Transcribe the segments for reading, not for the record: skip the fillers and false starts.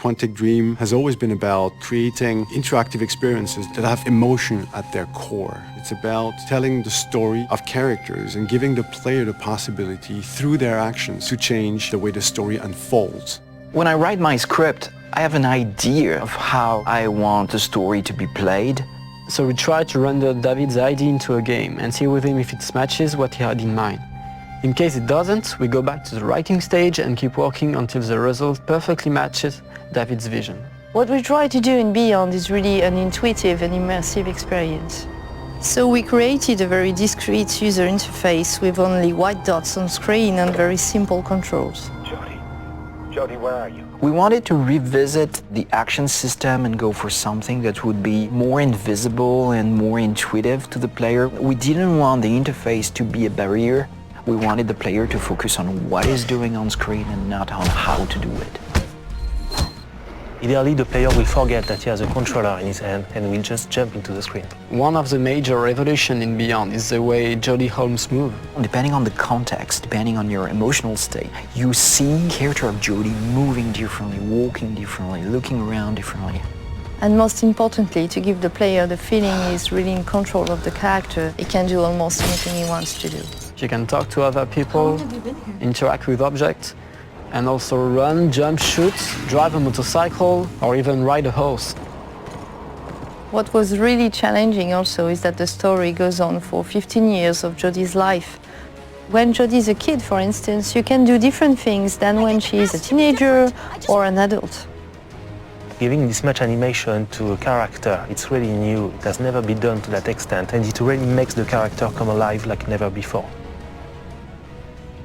Quantic Dream has always been about creating interactive experiences that have emotion at their core. It's about telling the story of characters and giving the player the possibility, through their actions, to change the way the story unfolds. When I write my script, I have an idea of how I want the story to be played. So we try to render David's idea into a game and see with him if it matches what he had in mind. In case it doesn't, we go back to the writing stage and keep working until the result perfectly matches David's vision. What we try to do in Beyond is really an intuitive and immersive experience. So we created a very discreet user interface with only white dots on screen and very simple controls. Jody, where are you? We wanted to revisit the action system and go for something that would be more invisible and more intuitive to the player. We didn't want the interface to be a barrier. We wanted the player to focus on what he's doing on screen and not on how to do it. Ideally, the player will forget that he has a controller in his hand and will just jump into the screen. One of the major revolutions in Beyond is the way Jodie Holmes moves. Depending on the context, depending on your emotional state, you see the character of Jodie moving differently, walking differently, looking around differently. And most importantly, to give the player the feeling he's really in control of the character, he can do almost anything he wants to do. You can talk to other people, interact with objects, and also run, jump, shoot, drive a motorcycle, or even ride a horse. What was really challenging also is that the story goes on for 15 years of Jodie's life. When Jodie's a kid, for instance, you can do different things than when she's a teenager or an adult. Giving this much animation to a character, it's really new. It has never been done to that extent, and it really makes the character come alive like never before.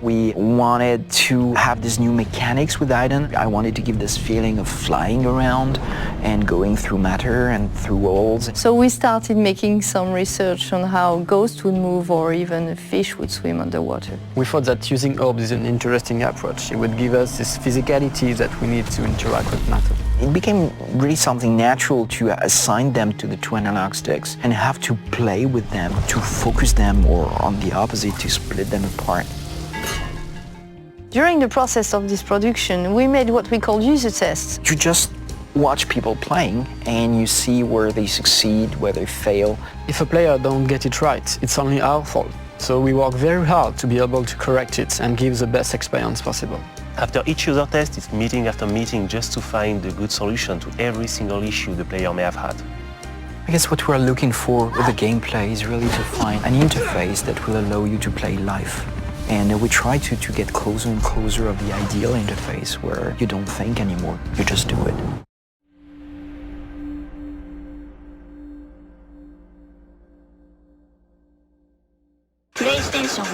We wanted to have these new mechanics with Aiden. I wanted to give this feeling of flying around and going through matter and through walls. So we started making some research on how ghosts would move or even a fish would swim underwater. We thought that using orbs is an interesting approach. It would give us this physicality that we need to interact with matter. It became really something natural to assign them to the two analog sticks and have to play with them, to focus them, or on the opposite, to split them apart. During the process of this production, we made what we call user tests. You just watch people playing and you see where they succeed, where they fail. If a player don't get it right, it's only our fault. So we work very hard to be able to correct it and give the best experience possible. After each user test, it's meeting after meeting just to find a good solution to every single issue the player may have had. I guess what we're looking for with the gameplay is really to find an interface that will allow you to play live. And we try to get closer and closer of the ideal interface where you don't think anymore, you just do it. PlayStation